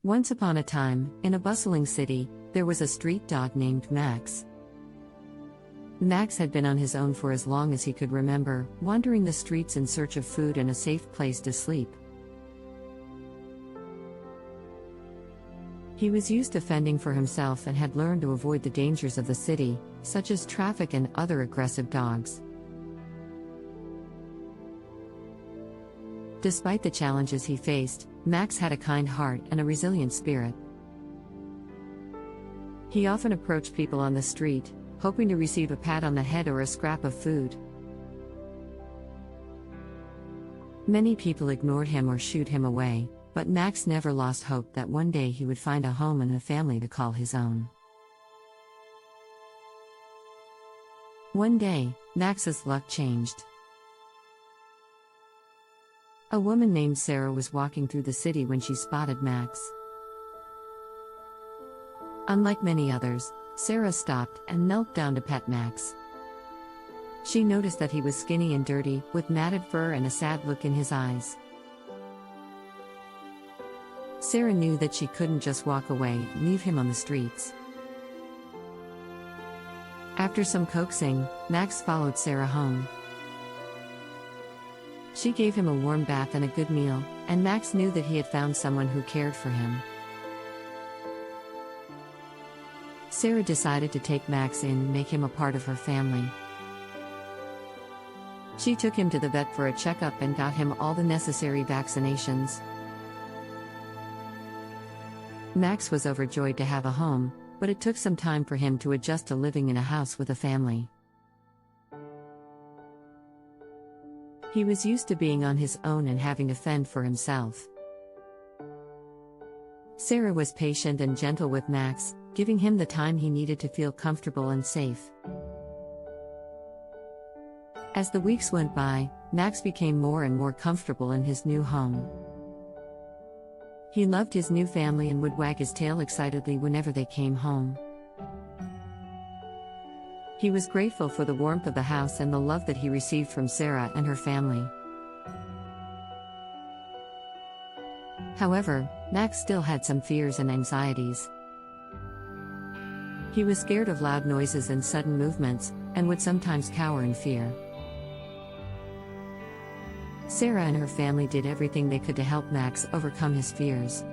Once upon a time, in a bustling city, there was a street dog named Max. Max had been on his own for as long as he could remember, wandering the streets in search of food and a safe place to sleep. He was used to fending for himself and had learned to avoid the dangers of the city, such as traffic and other aggressive dogs. Despite the challenges he faced, Max had a kind heart and a resilient spirit. He often approached people on the street, hoping to receive a pat on the head or a scrap of food. Many people ignored him or shooed him away, but Max never lost hope that one day he would find a home and a family to call his own. One day, Max's luck changed. A woman named Sarah was walking through the city when she spotted Max. Unlike many others, Sarah stopped and knelt down to pet Max. She noticed that he was skinny and dirty, with matted fur and a sad look in his eyes. Sarah knew that she couldn't just walk away and leave him on the streets. After some coaxing, Max followed Sarah home. She gave him a warm bath and a good meal, and Max knew that he had found someone who cared for him. Sarah decided to take Max in and make him a part of her family. She took him to the vet for a checkup and got him all the necessary vaccinations. Max was overjoyed to have a home, but it took some time for him to adjust to living in a house with a family. He was used to being on his own and having to fend for himself. Sarah was patient and gentle with Max, giving him the time he needed to feel comfortable and safe. As the weeks went by, Max became more and more comfortable in his new home. He loved his new family and would wag his tail excitedly whenever they came home. He was grateful for the warmth of the house and the love that he received from Sarah and her family. However, Max still had some fears and anxieties. He was scared of loud noises and sudden movements, and would sometimes cower in fear. Sarah and her family did everything they could to help Max overcome his fears.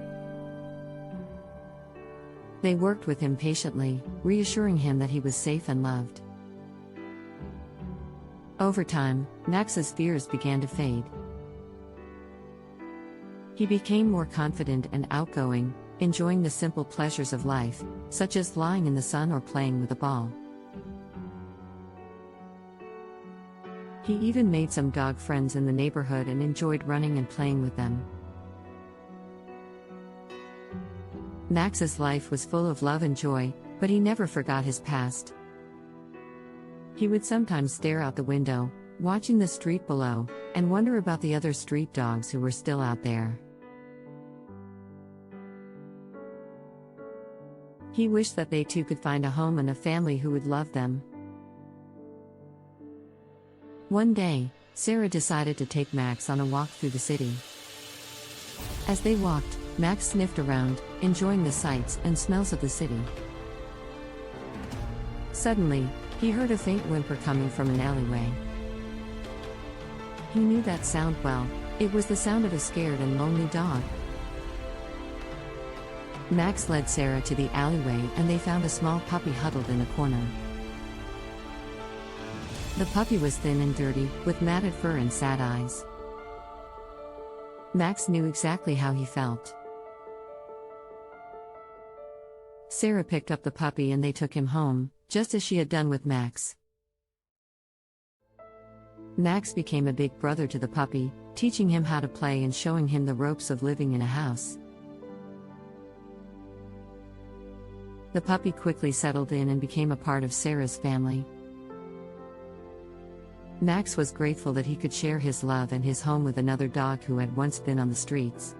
They worked with him patiently, reassuring him that he was safe and loved. Over time, Max's fears began to fade. He became more confident and outgoing, enjoying the simple pleasures of life, such as lying in the sun or playing with a ball. He even made some dog friends in the neighborhood and enjoyed running and playing with them. Max's life was full of love and joy, but he never forgot his past. He would sometimes stare out the window, watching the street below, and wonder about the other street dogs who were still out there. He wished that they too could find a home and a family who would love them. One day, Sarah decided to take Max on a walk through the city. As they walked, Max sniffed around, enjoying the sights and smells of the city. Suddenly, he heard a faint whimper coming from an alleyway. He knew that sound well. It was the sound of a scared and lonely dog. Max led Sarah to the alleyway and they found a small puppy huddled in a corner. The puppy was thin and dirty, with matted fur and sad eyes. Max knew exactly how he felt. Sarah picked up the puppy and they took him home, just as she had done with Max. Max became a big brother to the puppy, teaching him how to play and showing him the ropes of living in a house. The puppy quickly settled in and became a part of Sarah's family. Max was grateful that he could share his love and his home with another dog who had once been on the streets.